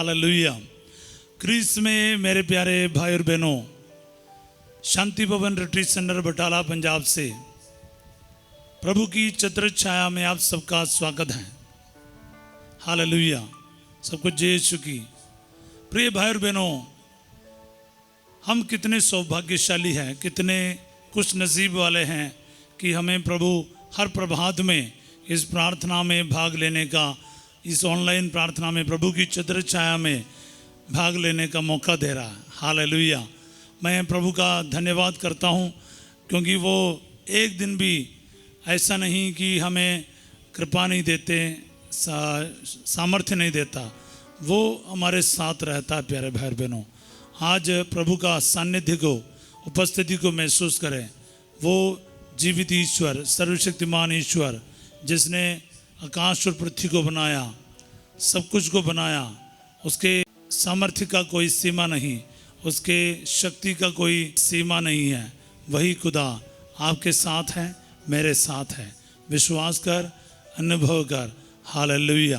Hallelujah. Chris में मेरे प्यारे भाई और बहनों, शांति भवन रिट्रीट सेंटर बटाला पंजाब से प्रभु की छत्र छाया में आप सबका स्वागत है। हालेलुया। सबको जय यीशु की। प्रिय भाई और बहनों, हम कितने सौभाग्यशाली हैं, कितने खुश नसीब वाले हैं कि हमें प्रभु हर प्रभात में इस प्रार्थना में भाग लेने का, इस ऑनलाइन प्रार्थना में प्रभु की छत्र छाया में भाग लेने का मौका दे रहा है। हालेलुया। मैं प्रभु का धन्यवाद करता हूँ क्योंकि वो एक दिन भी ऐसा नहीं कि हमें कृपा नहीं देते, सामर्थ्य नहीं देता, वो हमारे साथ रहता है। प्यारे भाई बहनों, आज प्रभु का सानिध्य को, उपस्थिति को महसूस करें। वो जीवित ईश्वर, सर्वशक्तिमान ईश्वर, जिसने आकाश और पृथ्वी को बनाया, सब कुछ को बनाया, उसके सामर्थ्य का कोई सीमा नहीं, उसके शक्ति का कोई सीमा नहीं है। वही खुदा आपके साथ है, मेरे साथ है। विश्वास कर, अनुभव कर। हालेलुया।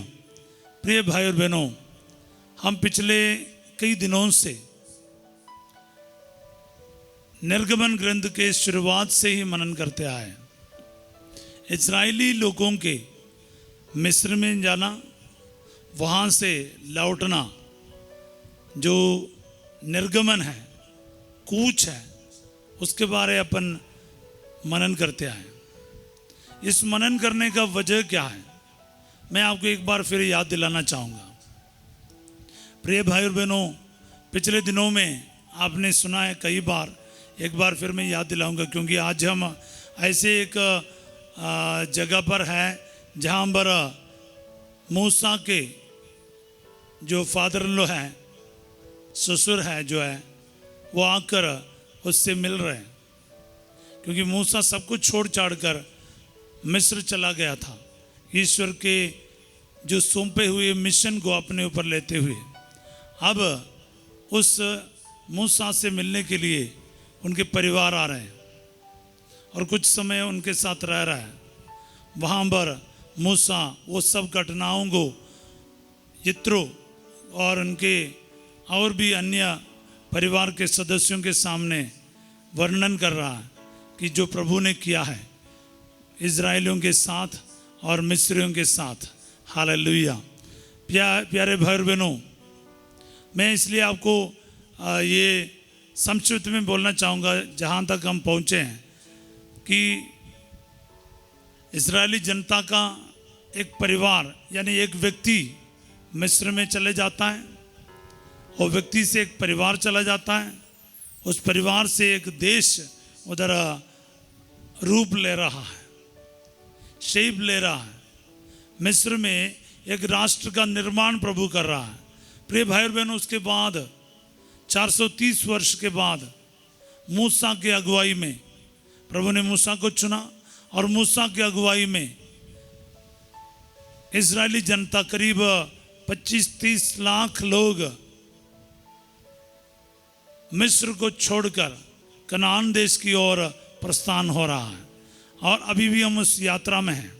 प्रिय भाई और बहनों, हम पिछले कई दिनों से निर्गमन ग्रंथ के शुरुआत से ही मनन करते आए। इस्राएली लोगों के मिस्र में जाना, वहाँ से लौटना, जो निर्गमन है, कूच है, उसके बारे अपन मनन करते आए। इस मनन करने का वजह क्या है, मैं आपको एक बार फिर याद दिलाना चाहूँगा। प्रिय भाई और बहनों, पिछले दिनों में आपने सुना है कई बार, एक बार फिर मैं याद दिलाऊंगा क्योंकि आज हम ऐसे एक जगह पर हैं जहाँ पर मूसा के जो फादर इन लॉ हैं, ससुर है जो है, वो आकर उससे मिल रहे हैं। क्योंकि मूसा सब कुछ छोड़ छाड़ कर मिस्र चला गया था, ईश्वर के जो सौंपे हुए मिशन को अपने ऊपर लेते हुए। अब उस मूसा से मिलने के लिए उनके परिवार आ रहे हैं और कुछ समय उनके साथ रह रहा है। वहाँ पर मूसा वो सब घटनाओं को यित्रो और उनके और भी अन्य परिवार के सदस्यों के सामने वर्णन कर रहा है कि जो प्रभु ने किया है इजरायलियों के साथ और मिस्रियों के साथ। हालेलुया। प्यारे भाई बहनों, मैं इसलिए आपको ये संक्षिप्त में बोलना चाहूँगा जहाँ तक हम पहुँचे हैं कि इजरायली जनता का एक परिवार यानी एक व्यक्ति मिस्र में चले जाता है, और व्यक्ति से एक परिवार चला जाता है, उस परिवार से एक देश उधर रूप ले रहा है, शेप ले रहा है। मिस्र में एक राष्ट्र का निर्माण प्रभु कर रहा है। प्रिय भाई और बहनों, उसके बाद 430 वर्ष के बाद मूसा की अगुवाई में प्रभु ने मूसा को चुना, और मूसा की अगुवाई में इजरायली जनता करीब 25-30 लाख लोग मिस्र को छोड़कर कनान देश की ओर प्रस्थान हो रहा है। और अभी भी हम उस यात्रा में हैं।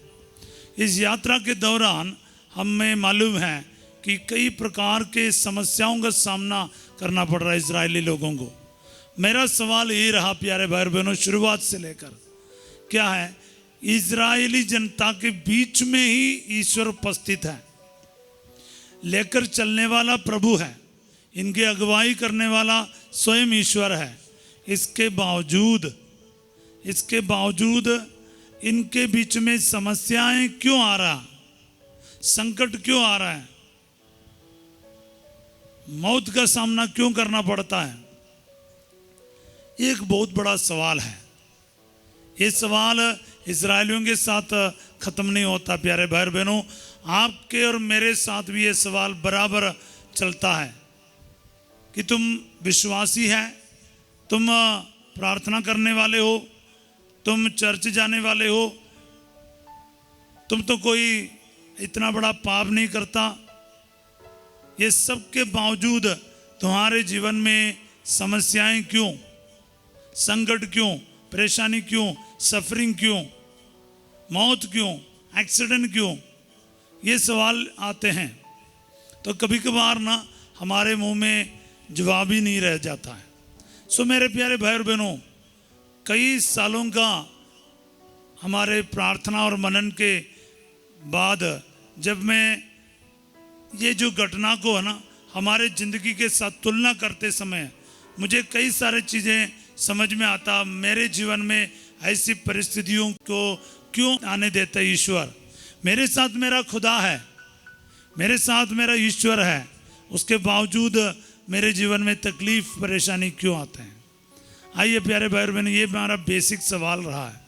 इस यात्रा के दौरान हमें मालूम है कि कई प्रकार के समस्याओं का सामना करना पड़ रहा है इजरायली लोगों को। मेरा सवाल ये रहा प्यारे भाई बहनों, शुरुआत से लेकर, क्या है, इजरायली जनता के बीच में ही ईश्वर उपस्थित है, लेकर चलने वाला प्रभु है, इनकी अगुवाई करने वाला स्वयं ईश्वर है। इसके बावजूद इनके बीच में समस्याएं क्यों आ रहा, संकट क्यों आ रहा है, मौत का सामना क्यों करना पड़ता है, एक बहुत बड़ा सवाल है। ये सवाल इजरायलियों के साथ खत्म नहीं होता। प्यारे भाई बहनों, आपके और मेरे साथ भी ये सवाल बराबर चलता है कि तुम विश्वासी है, तुम प्रार्थना करने वाले हो, तुम चर्च जाने वाले हो, तुम तो कोई इतना बड़ा पाप नहीं करता। ये सब के बावजूद तुम्हारे जीवन में समस्याएं क्यों, संकट क्यों, परेशानी क्यों, सफरिंग क्यों, मौत क्यों, एक्सीडेंट क्यों, ये सवाल आते हैं। तो कभी कभार ना हमारे मुंह में जवाब ही नहीं रह जाता है। सो मेरे प्यारे भाई और बहनों, कई सालों का हमारे प्रार्थना और मनन के बाद जब मैं ये जो घटना को है ना हमारे ज़िंदगी के साथ तुलना करते समय मुझे कई सारे चीज़ें समझ में आता। मेरे जीवन में ऐसी परिस्थितियों को क्यों आने देता है ईश्वर? मेरे साथ मेरा खुदा है, मेरे साथ मेरा ईश्वर है, उसके बावजूद मेरे जीवन में तकलीफ परेशानी क्यों आते हैं? आइए प्यारे भाई और बहन, ये हमारा बेसिक सवाल रहा है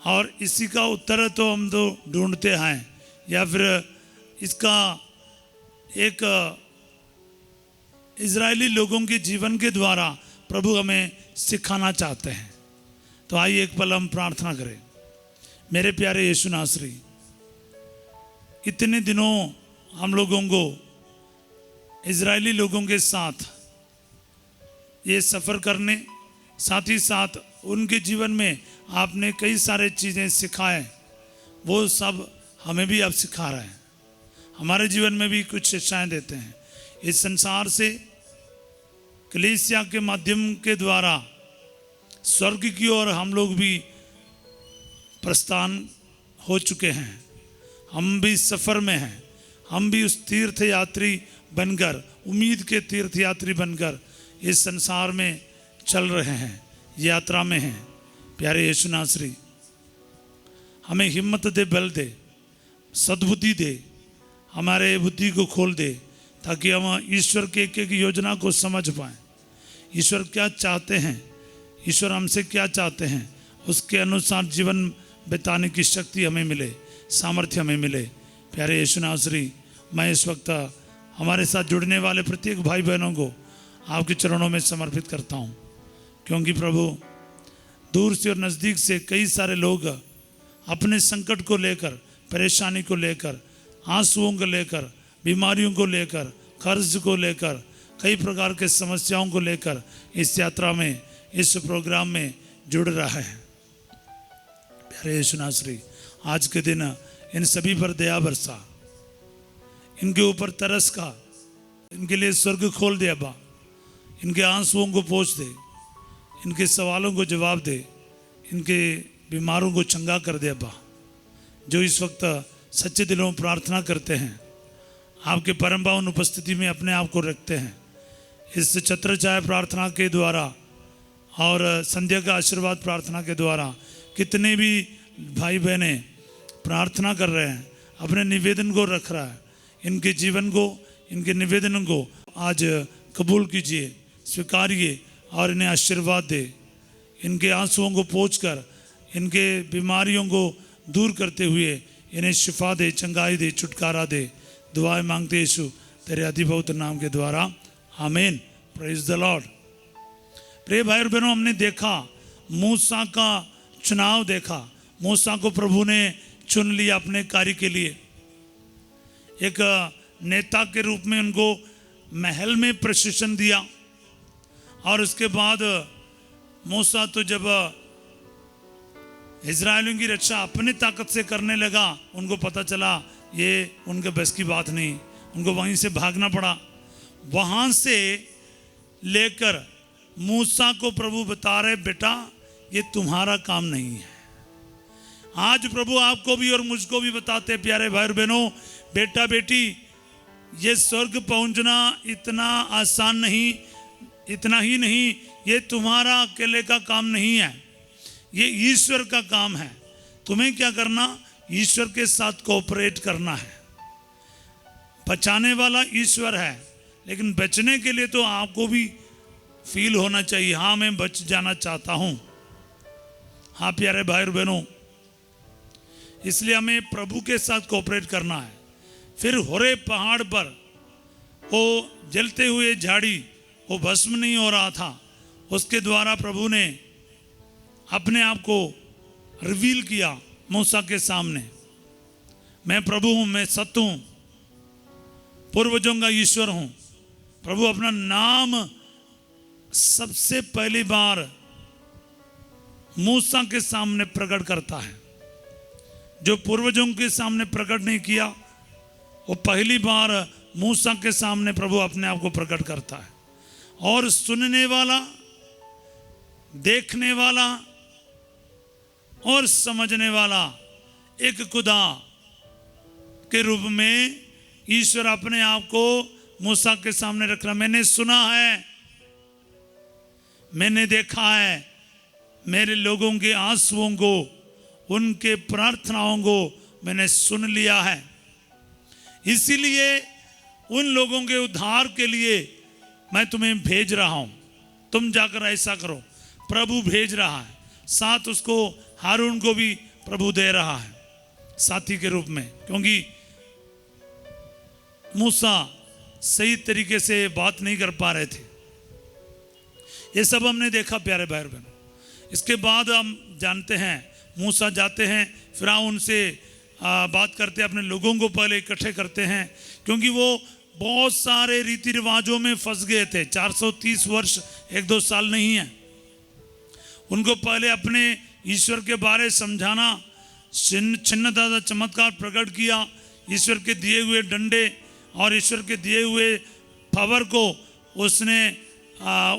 और इसी का उत्तर तो हम तो ढूंढते हैं या फिर इसका एक इजरायली लोगों के जीवन के द्वारा प्रभु हमें सिखाना चाहते हैं। तो आइए एक पल हम प्रार्थना करें। मेरे प्यारे यीशु नासरी, इतने दिनों हम लोगों को इजरायली लोगों के साथ ये सफ़र करने, साथ ही साथ उनके जीवन में आपने कई सारे चीज़ें सिखाए, वो सब हमें भी आप सिखा रहे हैं। हमारे जीवन में भी कुछ शिक्षाएं देते हैं। इस संसार से कलीसिया के माध्यम के द्वारा स्वर्ग की ओर हम लोग भी प्रस्थान हो चुके हैं। हम भी सफ़र में हैं, हम भी उस तीर्थ यात्री बनकर, उम्मीद के तीर्थ यात्री बनकर इस संसार में चल रहे हैं, यात्रा में हैं। प्यारे यीशु नासरी, हमें हिम्मत दे, बल दे, सद्बुद्धि दे, हमारे बुद्धि को खोल दे ताकि हम ईश्वर के एक एक योजना को समझ पाएँ। ईश्वर क्या चाहते हैं, ईश्वर हमसे क्या चाहते हैं, उसके अनुसार जीवन बिताने की शक्ति हमें मिले, सामर्थ्य हमें मिले। प्यारे यीशु नासरी, मैं इस वक्त हमारे साथ जुड़ने वाले प्रत्येक भाई बहनों को आपके चरणों में समर्पित करता हूँ, क्योंकि प्रभु दूर से और नज़दीक से कई सारे लोग अपने संकट को लेकर, परेशानी को लेकर, आंसुओं को लेकर, बीमारियों को लेकर, कर्ज को लेकर, कई प्रकार के समस्याओं को लेकर इस यात्रा में, इस प्रोग्राम में जुड़ रहा है। प्यारे यीशु नासरी, आज के दिन इन सभी पर दया बरसा, इनके ऊपर तरस का, इनके लिए स्वर्ग खोल दे अब्बा, इनके आंसुओं को पोंछ दे, इनके सवालों को जवाब दे, इनके बीमारों को चंगा कर दे अब्बा। जो इस वक्त सच्चे दिलों में प्रार्थना करते हैं, आपके परम पावन उपस्थिति में अपने आप को रखते हैं, इस छत्र छाया प्रार्थना के द्वारा और संध्या का आशीर्वाद प्रार्थना के द्वारा कितने भी भाई बहनें प्रार्थना कर रहे हैं, अपने निवेदन को रख रहा है, इनके जीवन को, इनके निवेदन को आज कबूल कीजिए, स्वीकारिए और इन्हें आशीर्वाद दे। इनके आंसुओं को पोंछकर, इनके बीमारियों को दूर करते हुए इन्हें शिफा दे, चंगाई दे, छुटकारा दे। दुआएं मांगते यीशु तेरे अति पवित्र नाम के द्वारा, आमीन। Praise the Lord. प्रिय भाई और बहनों, हमने देखा मूसा का चुनाव देखा। मूसा को प्रभु ने चुन लिया अपने कार्य के लिए। एक नेता के रूप में उनको महल में प्रशिक्षण दिया और उसके बाद मूसा तो जब इजरायलियों की रक्षा अपनी ताकत से करने लगा, उनको पता चला ये उनके बस की बात नहीं, उनको वहीं से भागना पड़ा। वहाँ से लेकर मूसा को प्रभु बता रहे, बेटा ये तुम्हारा काम नहीं है। आज प्रभु आपको भी और मुझको भी बताते, प्यारे भाई और बहनों, बेटा बेटी, ये स्वर्ग पहुंचना इतना आसान नहीं, इतना ही नहीं, ये तुम्हारा अकेले का काम नहीं है, ये ईश्वर का काम है। तुम्हें क्या करना, ईश्वर के साथ कोऑपरेट करना है। बचाने वाला ईश्वर है, लेकिन बचने के लिए तो आपको भी फील होना चाहिए, हाँ मैं बच जाना चाहता हूँ। हाँ प्यारे भाई और बहनों, इसलिए हमें प्रभु के साथ कोऑपरेट करना है। फिर होरे पहाड़ पर वो जलते हुए झाड़ी, वो भस्म नहीं हो रहा था, उसके द्वारा प्रभु ने अपने आप को रिवील किया मूसा के सामने। मैं प्रभु हूँ, मैं सत्य हूँ, पूर्वजों का ईश्वर हूँ। प्रभु अपना नाम सबसे पहली बार मूसा के सामने प्रकट करता है। जो पूर्वजों के सामने प्रकट नहीं किया, वो पहली बार मूसा के सामने प्रभु अपने आप को प्रकट करता है। और सुनने वाला, देखने वाला और समझने वाला एक खुदा के रूप में ईश्वर अपने आप को मूसा के सामने रख रहा। मैंने सुना है, मैंने देखा है, मेरे लोगों के आंसुओं को, उनके प्रार्थनाओं को मैंने सुन लिया है। इसीलिए उन लोगों के उद्धार के लिए मैं तुम्हें भेज रहा हूं, तुम जाकर ऐसा करो। प्रभु भेज रहा है, साथ उसको हारून को भी प्रभु दे रहा है साथी के रूप में, क्योंकि मूसा सही तरीके से बात नहीं कर पा रहे थे। ये सब हमने देखा प्यारे भाई बहनों। इसके बाद हम जानते हैं मूसा जाते हैं, फिरौन से बात करते, अपने लोगों को पहले इकट्ठे करते हैं, क्योंकि वो बहुत सारे रीति रिवाजों में फंस गए थे। 430 वर्ष 1-2 साल नहीं है। उनको पहले अपने ईश्वर के बारे समझाना, छिन्नता चमत्कार प्रकट किया, ईश्वर के दिए हुए डंडे और ईश्वर के दिए हुए पावर को उसने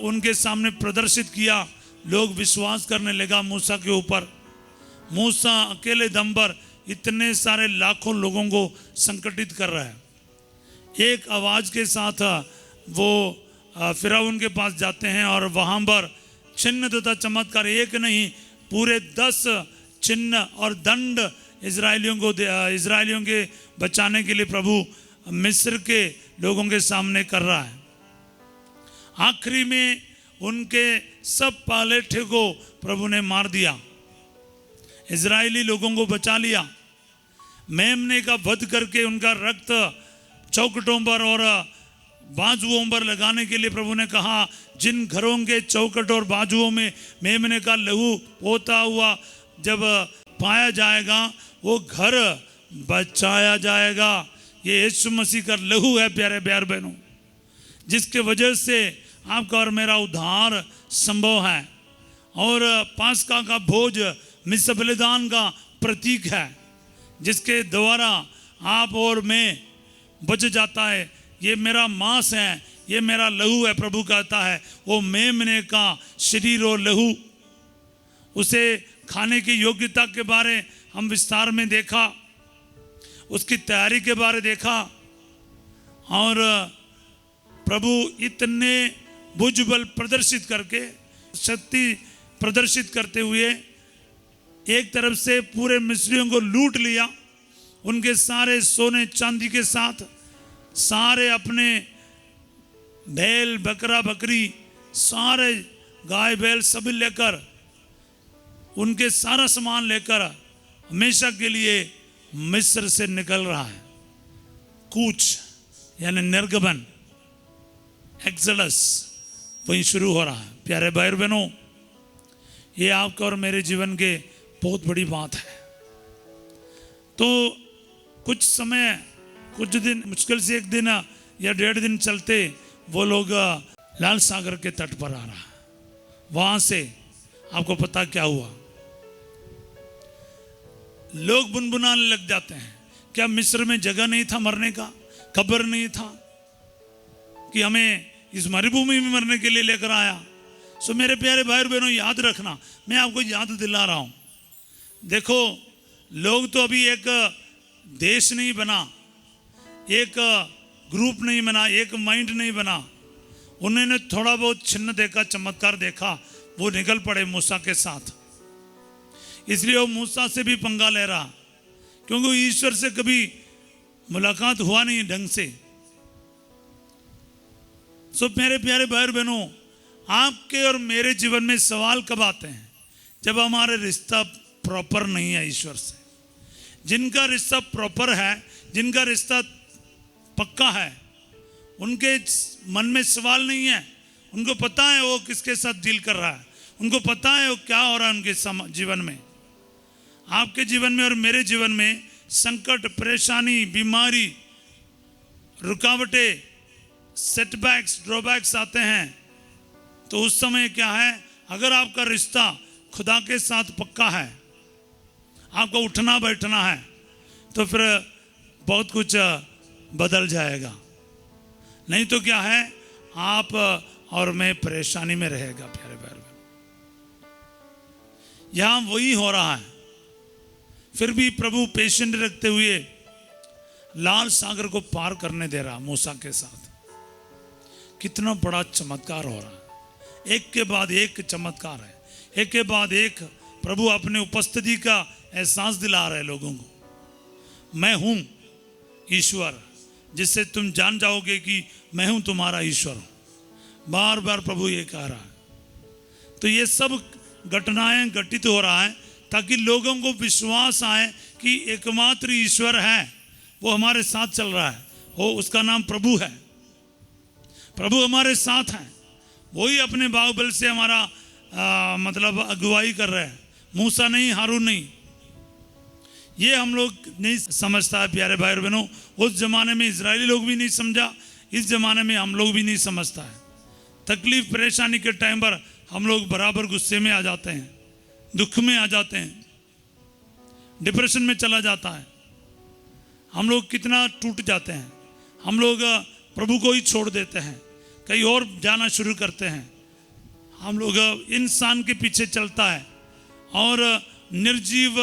उनके सामने प्रदर्शित किया। लोग विश्वास करने लगा मूसा के ऊपर। मूसा अकेले दम पर इतने सारे लाखों लोगों को संगठित कर रहा है। एक आवाज़ के साथ वो फिरौन के पास जाते हैं और वहाँ पर चिन्ह तथा चमत्कार, एक नहीं पूरे 10 चिन्ह और दंड इजरायलियों के बचाने के लिए प्रभु मिस्र के लोगों के सामने कर रहा है। आखिरी में उनके सब पालेठे को प्रभु ने मार दिया, इजरायली लोगों को बचा लिया। मेमने का वध करके उनका रक्त चौखटों पर और बाजुओं पर लगाने के लिए प्रभु ने कहा, जिन घरों के चौखट और बाजुओं में मेमने का लहू पोता हुआ जब पाया जाएगा, वो घर बचाया जाएगा। ये यीशु मसीह का लहू है प्यारे प्यार बहनों, जिसके वजह से आपका और मेरा उद्धार संभव है। और पास्का का भोज मिस्र बलिदान का प्रतीक है, जिसके द्वारा आप और मैं बच जाता है। ये मेरा मांस है, ये मेरा लहू है, प्रभु कहता है। वो मेमने का शरीर और लहू, उसे खाने की योग्यता के बारे हम विस्तार में देखा, उसकी तैयारी के बारे देखा। और प्रभु इतने भुजबल प्रदर्शित करके, शक्ति प्रदर्शित करते हुए एक तरफ से पूरे मिस्रियों को लूट लिया, उनके सारे सोने चांदी के साथ, सारे अपने बैल बकरा बकरी, सारे गाय बैल सब लेकर, उनके सारा सामान लेकर हमेशा के लिए मिस्र से निकल रहा है। कूच यानी निर्गमन, एक्सोडस वहीं शुरू हो रहा है। प्यारे भाई बहनों, ये आपका और मेरे जीवन के बहुत बड़ी बात है। तो कुछ समय, कुछ दिन, मुश्किल से 1 दिन या 1.5 दिन चलते वो लोग लाल सागर के तट पर आ रहा है। वहां से आपको पता क्या हुआ? लोग बुनबुनाने लग जाते हैं, क्या मिस्र में जगह नहीं था मरने का, कब्र नहीं था कि हमें इस मरुभूमि में मरने के लिए लेकर आया? सो मेरे प्यारे भाई बहनों, याद रखना, मैं आपको याद दिला रहा हूं। देखो, लोग तो अभी एक देश नहीं बना, एक ग्रुप नहीं बना, एक माइंड नहीं बना। उन्होंने थोड़ा बहुत चिन्ह देखा, चमत्कार देखा, वो निकल पड़े मूसा के साथ। इसलिए वो मूसा से भी पंगा ले रहा, क्योंकि ईश्वर से कभी मुलाकात हुआ नहीं ढंग से। सो मेरे प्यारे भाई बहनों, आपके और मेरे जीवन में सवाल कब आते हैं? जब हमारे रिश्ता प्रॉपर नहीं है ईश्वर से। जिनका रिश्ता प्रॉपर है, जिनका रिश्ता पक्का है, उनके मन में सवाल नहीं है। उनको पता है वो किसके साथ डील कर रहा है, उनको पता है वो क्या हो रहा है उनके जीवन में। आपके जीवन में और मेरे जीवन में संकट, परेशानी, बीमारी, रुकावटें, सेटबैक्स, ड्रॉबैक्स आते हैं। तो उस समय क्या है, अगर आपका रिश्ता खुदा के साथ पक्का है, आपको उठना बैठना है, तो फिर बहुत कुछ बदल जाएगा। नहीं तो क्या है, आप और मैं परेशानी में रहेगा। प्यारे भाई बहन, यहां वही हो रहा है। फिर भी प्रभु पेशेंट रखते हुए लाल सागर को पार करने दे रहा मूसा के साथ। कितना बड़ा चमत्कार हो रहा है, एक के बाद एक चमत्कार है, एक के बाद एक प्रभु अपने उपस्थिति का एहसास दिला रहे लोगों को। मैं हूं ईश्वर, जिससे तुम जान जाओगे कि मैं हूं तुम्हारा ईश्वर हूं। बार बार प्रभु ये कह रहा है। तो ये सब घटनाएं घटित हो रहा है ताकि लोगों को विश्वास आए कि एकमात्र ईश्वर है, वो हमारे साथ चल रहा है, वो उसका नाम प्रभु है। प्रभु हमारे साथ हैं, वही अपने बाहुबल से हमारा मतलब अगुवाई कर रहे हैं। मूसा नहीं, हारून नहीं। ये हम लोग नहीं समझता है प्यारे भाई और बहनों। उस जमाने में इजरायली लोग भी नहीं समझा, इस जमाने में हम लोग भी नहीं समझता है। तकलीफ परेशानी के टाइम पर हम लोग बराबर गुस्से में आ जाते हैं, दुख में आ जाते हैं, डिप्रेशन में चला जाता है। हम लोग कितना टूट जाते हैं। हम लोग प्रभु को ही छोड़ देते हैं, कहीं और जाना शुरू करते हैं। हम लोग इंसान के पीछे चलता है और निर्जीव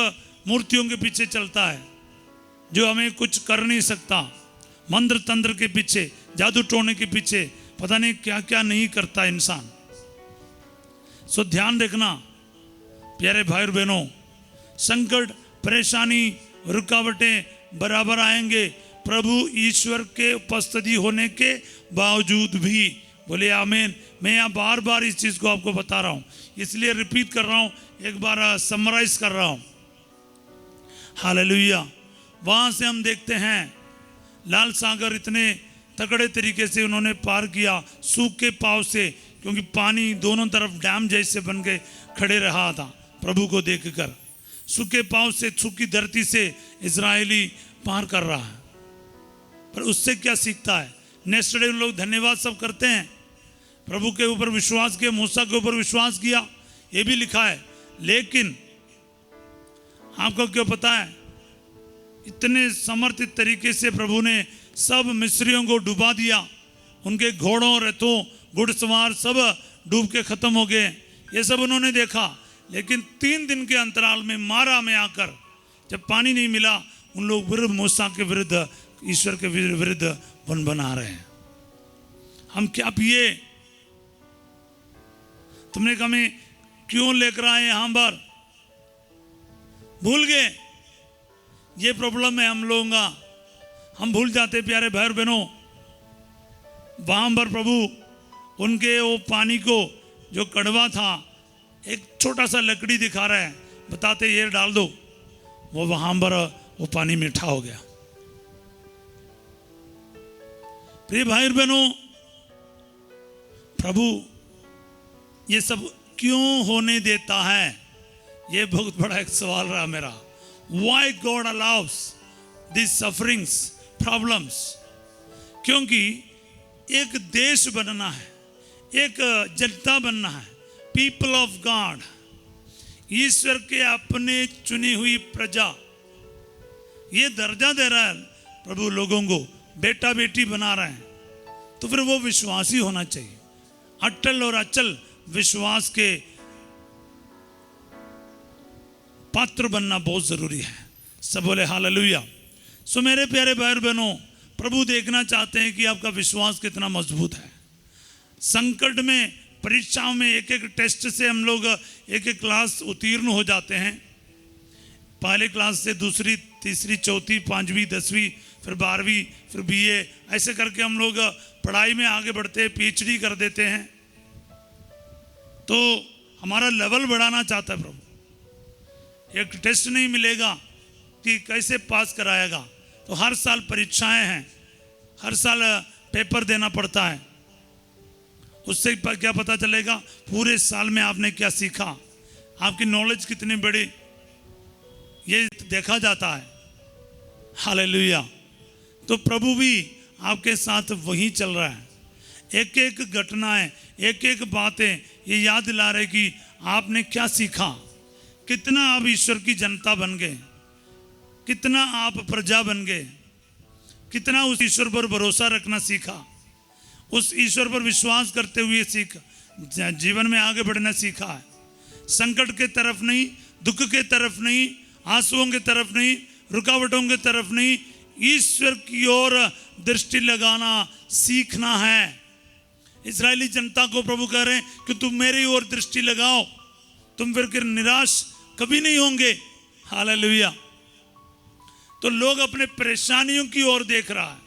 मूर्तियों के पीछे चलता है जो हमें कुछ कर नहीं सकता। मंत्र तंत्र के पीछे, जादू टोने के पीछे पता नहीं क्या क्या नहीं करता इंसान। सो ध्यान रखना प्यारे भाई और बहनों, संकट, परेशानी, रुकावटें बराबर आएंगे, प्रभु ईश्वर के उपस्थिति होने के बावजूद भी। बोले आमीन। मैं यहाँ बार बार इस चीज़ को आपको बता रहा हूँ, इसलिए रिपीट कर रहा हूँ, एक बार समराइज कर रहा हूँ। हालेलुया। वहाँ से हम देखते हैं लाल सागर इतने तगड़े तरीके से उन्होंने पार किया, सूखे पाँव से, क्योंकि पानी दोनों तरफ डैम जैसे बन के खड़े रहा था। प्रभु को देखकर सूखे पाँव से, सूखी धरती से इजरायली पार कर रहा है। पर उससे क्या सीखता है? नेक्स्ट डे उन लोग धन्यवाद सब करते हैं, प्रभु के ऊपर विश्वास किया, मूसा के ऊपर विश्वास किया, ये भी लिखा है। लेकिन आपको क्यों पता है, इतने समर्थित तरीके से प्रभु ने सब मिस्रियों को डुबा दिया। उनके घोड़ों, रथों, घुड़सवार सब डूब के खत्म हो गए। ये सब उन्होंने देखा। लेकिन 3 दिन के अंतराल में मारा में आकर जब पानी नहीं मिला, उन लोग फिर मूसा के विरुद्ध, ईश्वर के विरुद्ध वन बना रहे हैं। हम क्या पिए? तुमने कहा मैं क्यों लेकर आए यहां पर? भूल गए। ये प्रॉब्लम है हम लोगों का, हम भूल जाते प्यारे भाई बहनों। वहां पर प्रभु उनके वो पानी को जो कड़वा था, एक छोटा सा लकड़ी दिखा रहा है, बताते ये डाल दो, वो वहां पर वो पानी मीठा हो गया। प्रिय भाई बहनों, प्रभु ये सब क्यों होने देता है? ये बहुत बड़ा एक सवाल रहा मेरा। Why God allows these sufferings, problems? क्योंकि एक देश बनना है, एक जनता बनना है, पीपल ऑफ गॉड, ईश्वर के अपने चुनी हुई प्रजा। ये दर्जा दे रहा है प्रभु लोगों को, बेटा बेटी बना रहे हैं, तो फिर वो विश्वासी होना चाहिए। अटल और अचल विश्वास के पात्र बनना बहुत जरूरी है। सब बोले हालेलुया। सो मेरे प्यारे भाई बहनों, प्रभु देखना चाहते हैं कि आपका विश्वास कितना मजबूत है। संकट में, परीक्षाओं में, एक एक टेस्ट से हम लोग एक एक क्लास उत्तीर्ण हो जाते हैं। पहले क्लास से दूसरी, तीसरी, चौथी, 5वीं, 10वीं, फिर 12वीं, फिर BA, ऐसे करके हम लोग पढ़ाई में आगे बढ़ते हैं, PhD कर देते हैं। तो हमारा लेवल बढ़ाना चाहता है प्रभु। एक टेस्ट नहीं मिलेगा कि कैसे पास कराएगा, तो हर साल परीक्षाएं हैं, हर साल पेपर देना पड़ता है। उससे क्या पता चलेगा पूरे साल में आपने क्या सीखा, आपकी नॉलेज कितनी बड़ी, ये देखा जाता है। हालेलुया। तो प्रभु भी आपके साथ वही चल रहा है। एक एक घटनाएं, एक एक बातें ये याद दिला रहे कि आपने क्या सीखा, कितना आप ईश्वर की जनता बन गए, कितना आप प्रजा बन गए। कितना उस ईश्वर पर भरोसा रखना सीखा, उस ईश्वर पर विश्वास करते हुए जीवन में आगे बढ़ना सीखा है। संकट के तरफ नहीं, दुख के तरफ नहीं, आंसुओं के तरफ नहीं, रुकावटों के तरफ नहीं, ईश्वर की ओर दृष्टि लगाना सीखना है। इस्राएली जनता को प्रभु कह रहे हैं कि तुम मेरी ओर दृष्टि लगाओ, तुम फिर निराश कभी नहीं होंगे। हालेलुया। तो लोग अपने परेशानियों की ओर देख रहा है,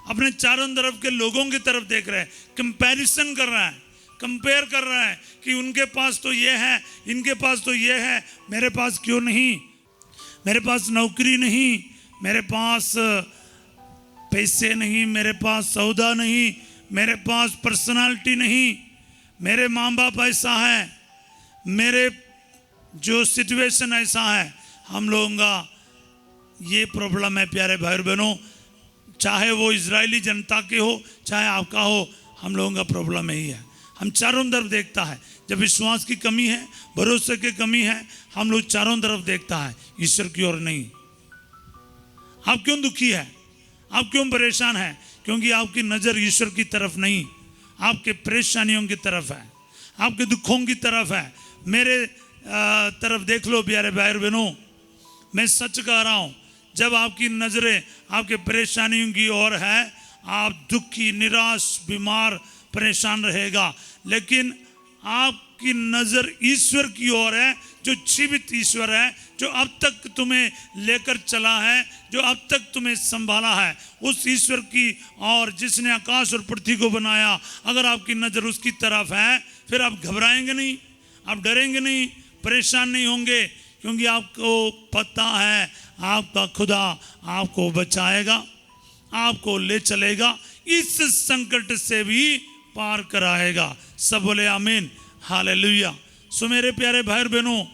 अपने चारों तरफ के लोगों की तरफ देख रहा है, कंपैरिजन कर रहा है, कंपेयर कर रहा है कि उनके पास तो ये है, इनके पास तो ये है, मेरे पास क्यों नहीं, मेरे पास नौकरी नहीं, मेरे पास पैसे नहीं, मेरे पास सौदा नहीं, मेरे पास पर्सनालिटी नहीं, मेरे माँ बाप ऐसा है, मेरे जो सिचुएशन ऐसा है। हम लोगों का ये प्रॉब्लम है प्यारे भाई और बहनों, चाहे वो इजरायली जनता के हो चाहे आपका हो, हम लोगों का प्रॉब्लम यही है। हम चारों तरफ देखता है, जब विश्वास की कमी है, भरोसे की कमी है, हम लोग चारों तरफ देखता है, ईश्वर की ओर नहीं। आप क्यों दुखी है, आप क्यों परेशान है? क्योंकि आपकी नज़र ईश्वर की तरफ नहीं, आपके परेशानियों की तरफ है, आपके दुखों की तरफ है। मेरे तरफ देख लो प्यारे भाई और बहनों, मैं सच कह रहा हूँ, जब आपकी नज़रें आपके परेशानियों की ओर है, आप दुखी, निराश, बीमार, परेशान रहेगा। लेकिन आपकी नज़र ईश्वर की ओर है, जो जीवित ईश्वर है, जो अब तक तुम्हें लेकर चला है, जो अब तक तुम्हें संभाला है, उस ईश्वर की और जिसने आकाश और पृथ्वी को बनाया, अगर आपकी नज़र उसकी तरफ है, फिर आप घबराएंगे नहीं, आप डरेंगे नहीं, परेशान नहीं होंगे, क्योंकि आपको पता है आपका खुदा आपको बचाएगा, आपको ले चलेगा, इस संकट से भी पार कराएगा। सब बोले आमीन, हालेलुया। सो मेरे प्यारे भाई और बहनों,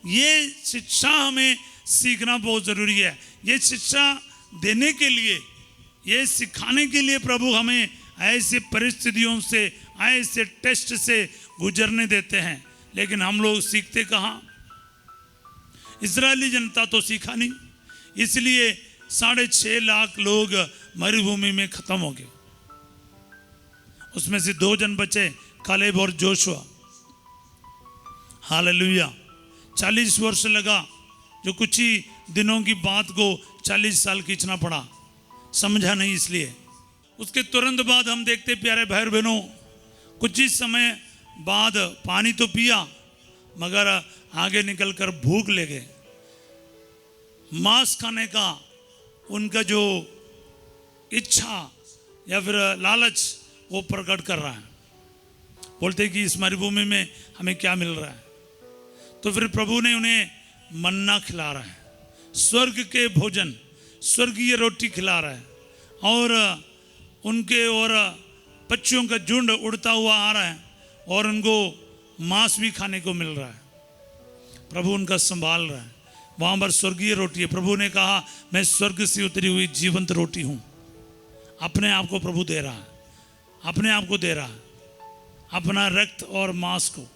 ये शिक्षा हमें सीखना बहुत ज़रूरी है। ये शिक्षा देने के लिए, ये सिखाने के लिए प्रभु हमें ऐसे परिस्थितियों से, ऐसे टेस्ट से गुजरने देते हैं। लेकिन हम लोग सीखते कहाँ? इजरायली जनता तो सीखा नहीं, इसलिए 6.5 लाख लोग मरुभूमि में खत्म हो गए। उसमें से 2 जन बचे, कालेब और जोशुआ। हालेलुया। 40 वर्ष लगा, जो कुछ ही दिनों की बात को 40 साल खींचना पड़ा, समझा नहीं इसलिए। उसके तुरंत बाद हम देखते प्यारे भाई बहनों, कुछ ही समय बाद पानी तो पिया, मगर आगे निकलकर भूख ले गए। मांस खाने का उनका जो इच्छा या फिर लालच वो प्रकट कर रहा है। बोलते कि इस मरुभूमि में हमें क्या मिल रहा है? तो फिर प्रभु ने उन्हें मन्ना खिला रहा है, स्वर्ग के भोजन, स्वर्गीय रोटी खिला रहा है, और उनके और पक्षियों का झुंड उड़ता हुआ आ रहा है, और उनको मांस भी खाने को मिल रहा है। प्रभु उनका संभाल रहा है। वहाँ पर स्वर्गीय रोटी है। प्रभु ने कहा, मैं स्वर्ग से उतरी हुई जीवंत रोटी हूँ। अपने आप को प्रभु दे रहा है, अपने आप को दे रहा है, अपना रक्त और मांस को।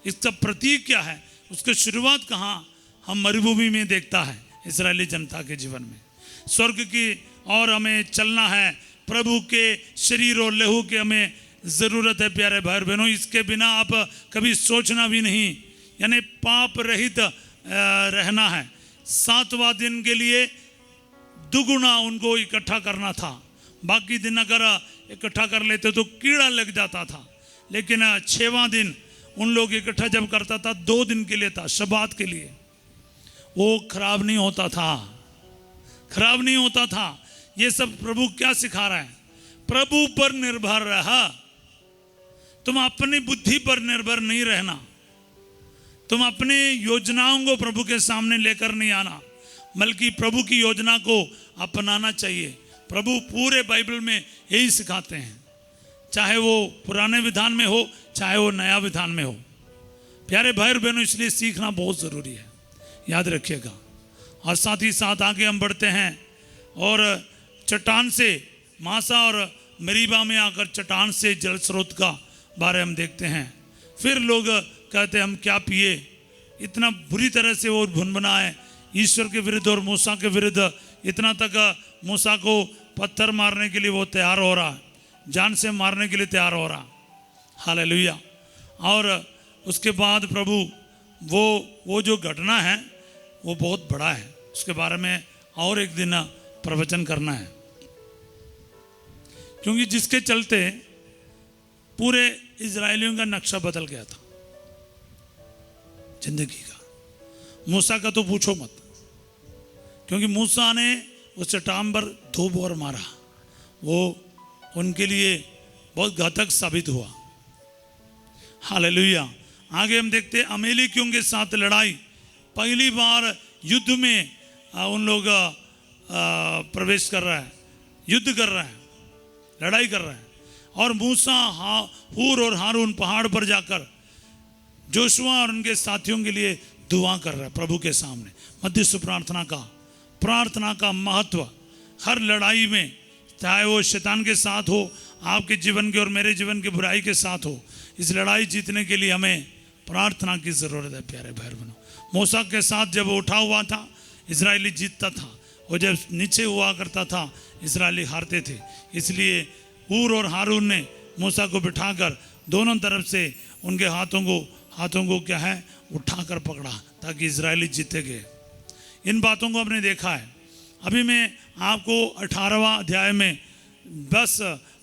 इसका प्रतीक क्या है? उसकी शुरुआत कहाँ? हम मरुभूमि में देखता है इस्राएली जनता के जीवन में। स्वर्ग की और हमें चलना है, प्रभु के शरीर और लहू की हमें ज़रूरत है प्यारे भाई बहनों। इसके बिना आप कभी सोचना भी नहीं, यानी पाप रहित रहना है। 7वां दिन के लिए दुगुना उनको इकट्ठा करना था। बाकी दिन अगर इकट्ठा कर लेते तो कीड़ा लग जाता था, लेकिन 6वां दिन उन लोग इकट्ठा जब करता था, 2 दिन के लिए था, शबात के लिए, वो खराब नहीं होता था, खराब नहीं होता था। ये सब प्रभु क्या सिखा रहा है? प्रभु पर निर्भर रहा। तुम अपनी बुद्धि पर निर्भर नहीं रहना, तुम अपने योजनाओं को प्रभु के सामने लेकर नहीं आना, बल्कि प्रभु की योजना को अपनाना चाहिए। प्रभु पूरे बाइबल में यही सिखाते हैं, चाहे वो पुराने विधान में हो, चाहे वो नया विधान में हो। प्यारे भाई और बहनों, इसलिए सीखना बहुत ज़रूरी है, याद रखिएगा। और साथ ही साथ आगे हम बढ़ते हैं और चट्टान से, मासा और मरीबा में आकर चट्टान से जल स्रोत का बारे हम देखते हैं। फिर लोग कहते हम क्या पिए, इतना बुरी तरह से वो भुनभुनाए ईश्वर के विरुद्ध और मूसा के विरुद्ध, इतना तक मूसा को पत्थर मारने के लिए वो तैयार हो रहा है, जान से मारने के लिए तैयार हो रहा। हालेलुया। और उसके बाद प्रभु वो जो घटना है वो बहुत बड़ा है, उसके बारे में और एक दिन प्रवचन करना है, क्योंकि जिसके चलते पूरे इजरायलियों का नक्शा बदल गया था जिंदगी का। मूसा का तो पूछो मत, क्योंकि मूसा ने उस चट्टान पर 2 बार मारा, वो उनके लिए बहुत घातक साबित हुआ। हालेलुया। आगे हम देखते हैं अमेलेकियों के साथ लड़ाई। पहली बार युद्ध में उन लोग प्रवेश कर रहा है, युद्ध कर रहा है, लड़ाई कर रहा है। और मूसा हूर और हारून पहाड़ पर जाकर जोशुआ और उनके साथियों के लिए दुआ कर रहा है प्रभु के सामने। मध्यस्थ प्रार्थना का महत्व हर लड़ाई में, चाहे वो शैतान के साथ हो, आपके जीवन के और मेरे जीवन के बुराई के साथ हो, इस लड़ाई जीतने के लिए हमें प्रार्थना की जरूरत है प्यारे भाई बहनों। मूसा के साथ जब वो उठा हुआ था इजरायली जीतता था, और जब नीचे हुआ करता था इजरायली हारते थे। इसलिए हूर और हारून ने मूसा को बिठाकर दोनों तरफ से उनके हाथों को क्या है उठाकर पकड़ा, ताकि इजरायली जीते गए। इन बातों को आपने देखा है। अभी मैं आपको 18वां अध्याय में बस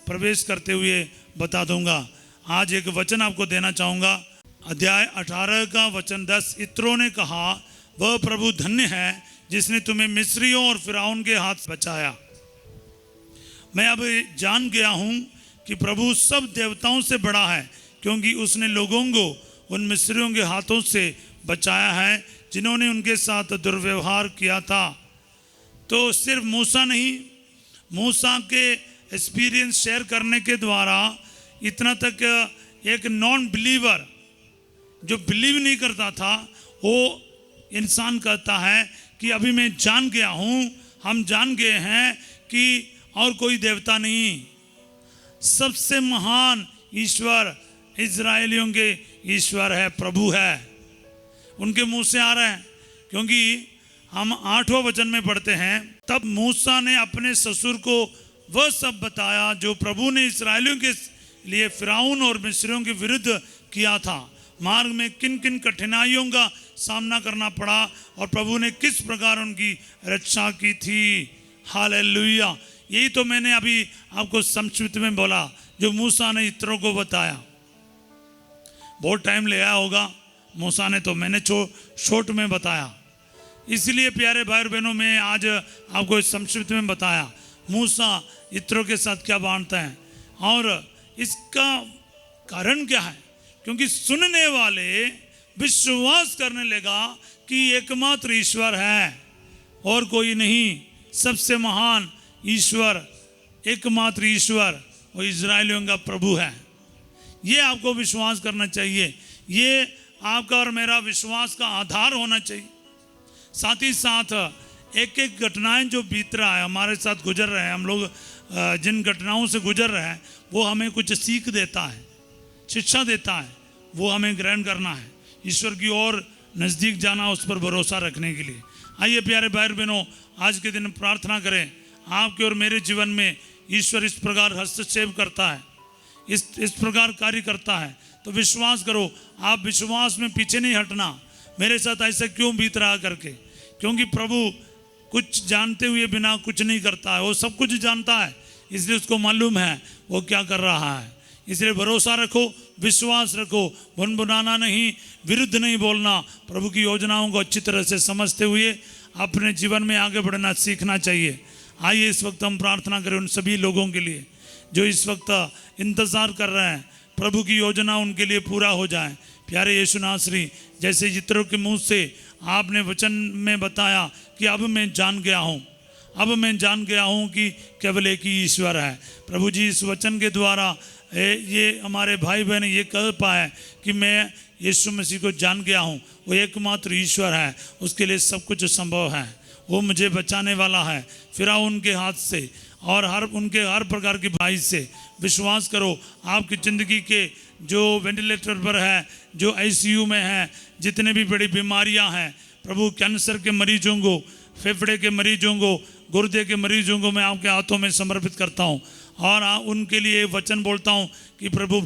प्रवेश करते हुए बता दूंगा। आज एक वचन आपको देना चाहूँगा। अध्याय 18 का वचन 10। इत्रो ने कहा, वह प्रभु धन्य है जिसने तुम्हें मिस्रियों और फिरौन के हाथ से बचाया। मैं अब जान गया हूँ कि प्रभु सब देवताओं से बड़ा है, क्योंकि उसने लोगों को उन मिस्रियों के हाथों से बचाया है जिन्होंने उनके साथ दुर्व्यवहार किया था। तो सिर्फ मूसा नहीं, मूसा के एक्सपीरियंस शेयर करने के द्वारा इतना तक एक नॉन बिलीवर जो बिलीव नहीं करता था, वो इंसान कहता है कि अभी मैं जान गया हूँ, हम जान गए हैं कि और कोई देवता नहीं, सबसे महान ईश्वर इजरायलियों के ईश्वर है, प्रभु है। उनके मुंह से आ रहा है, क्योंकि हम 8वां वचन में पढ़ते हैं, तब मूसा ने अपने ससुर को वह सब बताया जो प्रभु ने इस्राएलियों के लिए फिरौन और मिस्रियों के विरुद्ध किया था। मार्ग में किन किन कठिनाइयों का सामना करना पड़ा और प्रभु ने किस प्रकार उनकी रक्षा की थी। हालेलुया। यही तो मैंने अभी आपको संक्षिप्त में बोला, जो मूसा ने इत्रो को बताया। बहुत टाइम ले आया होगा मूसा ने, तो मैंने शॉर्ट में बताया। इसलिए प्यारे भाई और बहनों, मैं आज आपको इस संक्षिप्त में बताया मूसा इत्रो के साथ क्या बांटता है, और इसका कारण क्या है। क्योंकि सुनने वाले विश्वास करने लगा कि एकमात्र ईश्वर है और कोई नहीं, सबसे महान ईश्वर, एकमात्र ईश्वर वो इजरायलियों का प्रभु है। ये आपको विश्वास करना चाहिए, ये आपका और मेरा विश्वास का आधार होना चाहिए। साथ ही साथ एक एक घटनाएं जो बीत रहा है, हमारे साथ गुजर रहे हैं, हम लोग जिन घटनाओं से गुजर रहे हैं, वो हमें कुछ सीख देता है, शिक्षा देता है, वो हमें ग्रहण करना है, ईश्वर की ओर नज़दीक जाना, उस पर भरोसा रखने के लिए। आइए प्यारे भाई बहनों, आज के दिन प्रार्थना करें, आपके और मेरे जीवन में ईश्वर इस प्रकार हस्तक्षेप करता है, इस प्रकार कार्य करता है। तो विश्वास करो, आप विश्वास में पीछे नहीं हटना। मेरे साथ ऐसा क्यों बीत रहा करके, क्योंकि प्रभु कुछ जानते हुए बिना कुछ नहीं करता है, वो सब कुछ जानता है, इसलिए उसको मालूम है वो क्या कर रहा है। इसलिए भरोसा रखो, विश्वास रखो, बुनबुनाना नहीं, विरुद्ध नहीं बोलना। प्रभु की योजनाओं को अच्छी तरह से समझते हुए अपने जीवन में आगे बढ़ना सीखना चाहिए। आइए इस वक्त हम प्रार्थना करें उन सभी लोगों के लिए जो इस वक्त इंतज़ार कर रहे हैं, प्रभु की योजना उनके लिए पूरा हो जाए। प्यारे यीशु नासरी, जैसे यित्रो के मुंह से आपने वचन में बताया कि अब मैं जान गया हूँ, अब मैं जान गया हूँ कि केवल एक ही ईश्वर है। प्रभु जी, इस वचन के द्वारा ये हमारे भाई बहन ये कह पाए कि मैं यीशु मसीह को जान गया हूँ, वो एकमात्र ईश्वर है, उसके लिए सब कुछ संभव है, वो मुझे बचाने वाला है फिरौन के हाथ से और उनके हर प्रकार की भाई से। विश्वास करो, आपकी ज़िंदगी के जो वेंटिलेटर पर है, जो आईसीयू में है, जितने भी बड़ी बीमारियां हैं, प्रभु कैंसर के मरीजों को, फेफड़े के मरीजों को, गुर्दे के मरीजों को मैं आपके हाथों में समर्पित करता हूँ और उनके लिए वचन बोलता हूँ कि प्रभु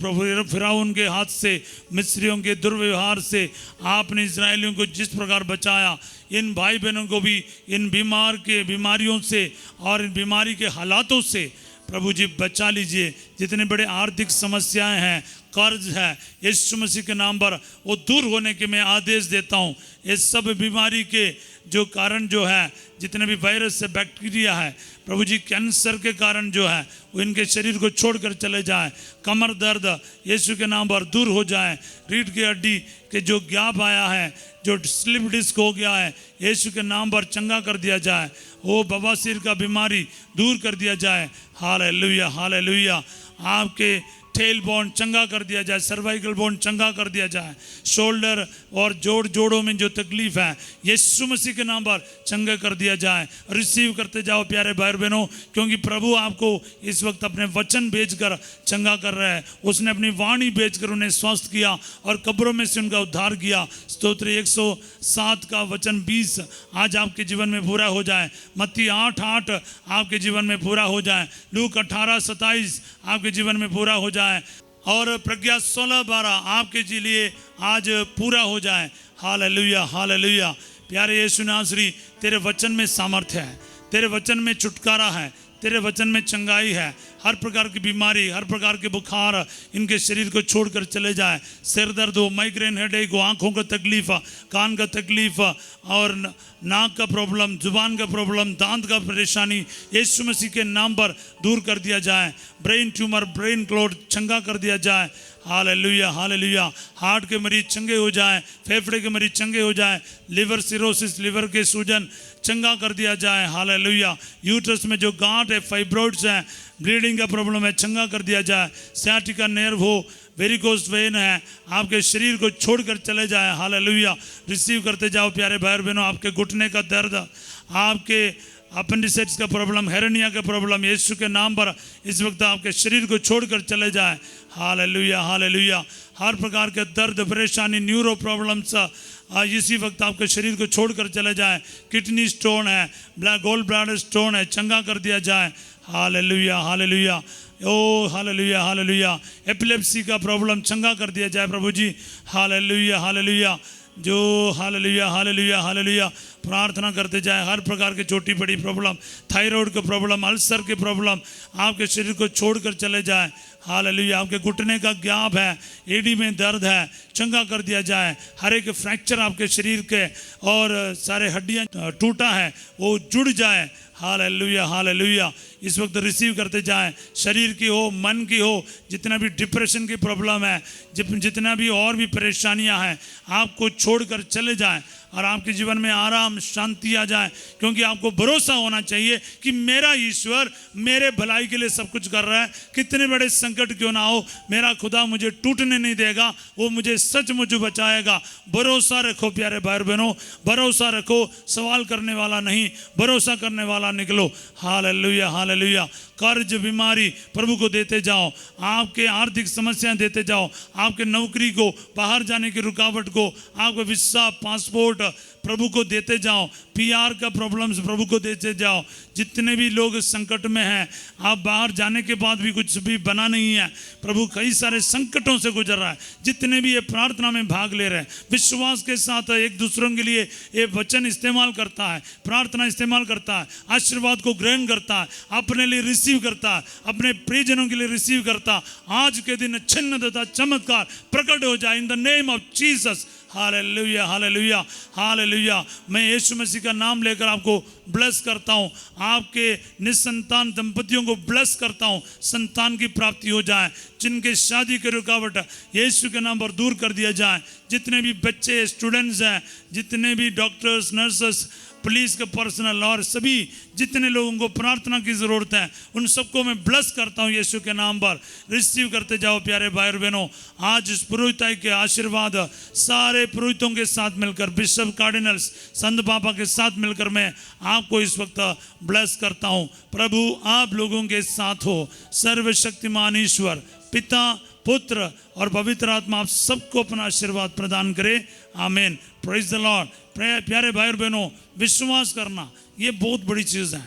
फिरौन के हाथ से, मिस्रियों के दुर्व्यवहार से आपने इजरायलियों को जिस प्रकार बचाया, इन भाई बहनों को भी इन बीमारियों से और इन बीमारी के हालातों से प्रभु जी बचा लीजिए। जितने बड़े आर्थिक समस्याएं हैं, कर्ज है, यीशु मसीह के नाम पर वो दूर होने के मैं आदेश देता हूँ। इस सब बीमारी के जो कारण जो है, जितने भी वायरस है, बैक्टीरिया है, प्रभु जी कैंसर के कारण जो है वो इनके शरीर को छोड़कर चले जाए। कमर दर्द यीशु के नाम पर दूर हो जाए। रीढ़ की हड्डी के जो गैप आया है, जो स्लिप डिस्क हो गया है, यीशु के नाम पर चंगा कर दिया जाए। वो बवासीर का बीमारी दूर कर दिया जाए। Hallelujah, hallelujah. आपके टेल बोन चंगा कर दिया जाए, सर्वाइकल बोन चंगा कर दिया जाए। शोल्डर और जोड़ों में जो तकलीफ है, यीशु मसीह के नाम पर चंगा कर दिया जाए। रिसीव करते जाओ प्यारे भाई बहनों, क्योंकि प्रभु आपको इस वक्त अपने वचन भेजकर चंगा कर रहा है। उसने अपनी वाणी भेजकर उन्हें स्वस्थ किया और कब्रों में से उनका उद्धार किया। स्तोत्र 107 का वचन 20 आज आपके जीवन में पूरा हो जाए। मत्ती 8:8 आपके जीवन में पूरा हो जाए। लूक 18:27 आपके जीवन में पूरा हो जाए और प्रज्ञा 16:12 आपके लिए आज पूरा हो जाए। Hallelujah, hallelujah. प्यारे यीशु नासरी, तेरे वचन में सामर्थ्य है, तेरे वचन में छुटकारा है, तेरे वचन में चंगाई है। हर प्रकार की बीमारी, हर प्रकार के बुखार इनके शरीर को छोड़कर चले जाए। सिर दर्द हो, माइग्रेन हेडेक हो, आँखों का तकलीफ, कान का तकलीफ और नाक का प्रॉब्लम, जुबान का प्रॉब्लम, दांत का परेशानी यीशु मसीह के नाम पर दूर कर दिया जाए। ब्रेन ट्यूमर, ब्रेन क्लॉट चंगा कर दिया जाए। Hallelujah, hallelujah. हार्ट के मरीज चंगे हो जाए, फेफड़े के मरीज चंगे हो जाए, लिवर सिरोसिस, लिवर के सूजन चंगा कर दिया जाए। हालेलुया। यूट्रस में जो गांठ है, फाइब्रॉइड्स हैं, ब्लीडिंग का प्रॉब्लम है, चंगा कर दिया जाए। सियाटिका नर्व हो, वेरिकोस वेन है, आपके शरीर को छोड़कर चले जाए। हालेलुया। रिसीव करते जाओ प्यारे भाई और बहनों। आपके घुटने का दर्द, आपके अपेंडिसाइटिस का प्रॉब्लम, हेरेनिया का प्रॉब्लम यीशु के नाम पर इस वक्त आपके शरीर को छोड़कर चले जाए। Hallelujah, hallelujah. हर प्रकार के दर्द, परेशानी, न्यूरो प्रॉब्लम्स इसी वक्त आपके शरीर को छोड़कर चले जाए। किडनी स्टोन है, गोल्ड ब्लैडर स्टोन है, चंगा कर दिया जाए। Hallelujah, hallelujah. ओ हालेलुया, हालेलुया। एपिलेप्सी का प्रॉब्लम चंगा कर दिया जाए प्रभु जी। Hallelujah, hallelujah. जो हालेलुया, हालेलुया, हालेलुया। प्रार्थना करते जाए। हर प्रकार के छोटी बड़ी प्रॉब्लम, थायराइड का प्रॉब्लम, अल्सर के प्रॉब्लम आपके शरीर को छोड़कर चले जाए। हालेलुया। आपके घुटने का गैप है, एडी में दर्द है, चंगा कर दिया जाए। हर एक फ्रैक्चर आपके शरीर के और सारे हड्डियां टूटा है वो जुड़ जाए। Hallelujah, hallelujah. इस वक्त रिसीव करते जाएं। शरीर की हो, मन की हो, जितना भी डिप्रेशन की प्रॉब्लम है, जितना भी और भी परेशानियां हैं, आपको छोड़कर चले जाएं और आपके जीवन में आराम, शांति आ जाए। क्योंकि आपको भरोसा होना चाहिए कि मेरा ईश्वर मेरे भलाई के लिए सब कुछ कर रहा है। कितने बड़े संकट क्यों ना हो, मेरा खुदा मुझे टूटने नहीं देगा, वो मुझे सचमुच बचाएगा। भरोसा रखो प्यारे भाई बहनों, भरोसा रखो। सवाल करने वाला नहीं, भरोसा करने वाला निकलो। Hallelujah, hallelujah. कर्ज, बीमारी प्रभु को देते जाओ। आपके आर्थिक समस्याएं देते जाओ। आपके नौकरी को, बाहर जाने की रुकावट को, आपको वीसा, पासपोर्ट प्रभु को देते जाओ। पीआर का प्रॉब्लम्स प्रभु को देते जाओ। जितने भी लोग संकट में हैं, आप बाहर जाने के बाद भी कुछ भी बना नहीं है, प्रभु कई सारे संकटों से गुजर रहा है। जितने भी ये प्रार्थना में भाग ले रहे हैं, विश्वास के साथ एक दूसरों के लिए ये वचन इस्तेमाल करता है, प्रार्थना इस्तेमाल करता है, आशीर्वाद को ग्रहण करता है, अपने लिए रिसीव करता है, अपने प्रियजनों के लिए रिसीव करता। आज के दिन छिन्न तथा चमत्कार प्रकट हो जाए in the name of Jesus. Hallelujah, hallelujah, hallelujah. मैं यीशु मसीह का नाम लेकर आपको ब्लेस करता हूँ। आपके निसंतान दंपतियों को ब्लेस करता हूँ, संतान की प्राप्ति हो जाए। जिनके शादी की रुकावट यीशु के नाम पर दूर कर दिया जाए। जितने भी बच्चे, स्टूडेंट्स हैं, जितने भी डॉक्टर्स, नर्सेस, पुलिस के पर्सनल और सभी जितने लोगों को प्रार्थना की ज़रूरत है, उन सबको मैं ब्लेस करता हूँ यीशु के नाम पर। रिसीव करते जाओ प्यारे भाई और बहनों। आज इस पुरोहिताई के आशीर्वाद सारे पुरोहितों के साथ मिलकर, बिशप, कार्डिनल्स, संत पापा के साथ मिलकर मैं आपको इस वक्त ब्लेस करता हूँ। प्रभु आप लोगों के साथ हो। सर्वशक्तिमान ईश्वर पिता, पुत्र और पवित्र आत्मा आप सबको अपना आशीर्वाद प्रदान करे। आमीन। Praise the Lord. प्यारे भाई और बहनों, विश्वास करना ये बहुत बड़ी चीज़ है।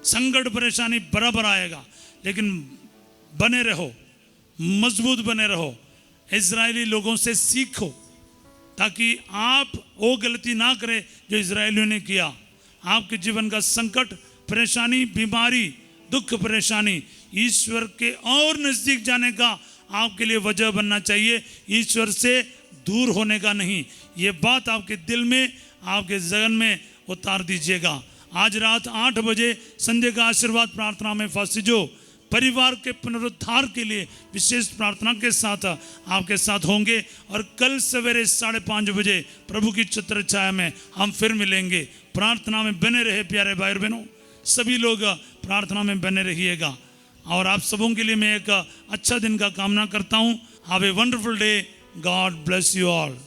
संकट परेशानी बराबर आएगा, लेकिन बने रहो, मजबूत बने रहो, इजरायली लोगों से सीखो, ताकि आप वो गलती ना करें जो इजरायलियों ने किया। आपके जीवन का संकट, परेशानी, बीमारी, दुख, परेशानी ईश्वर के और नज़दीक जाने का आपके लिए वजह बनना चाहिए, ईश्वर से दूर होने का नहीं। ये बात आपके दिल में, आपके जहन में उतार दीजिएगा। आज रात 8 बजे संध्या का आशीर्वाद प्रार्थना में फंसिजो परिवार के पुनरुद्धार के लिए विशेष प्रार्थना के साथ आपके साथ होंगे, और कल सवेरे 5:30 बजे प्रभु की छत्र छाया में हम फिर मिलेंगे। प्रार्थना में बने रहे प्यारे भाई और बहनों, सभी लोग प्रार्थना में बने रहिएगा। और आप सबों के लिए मैं एक अच्छा दिन का कामना करता हूँ। Have a wonderful day, God bless you all.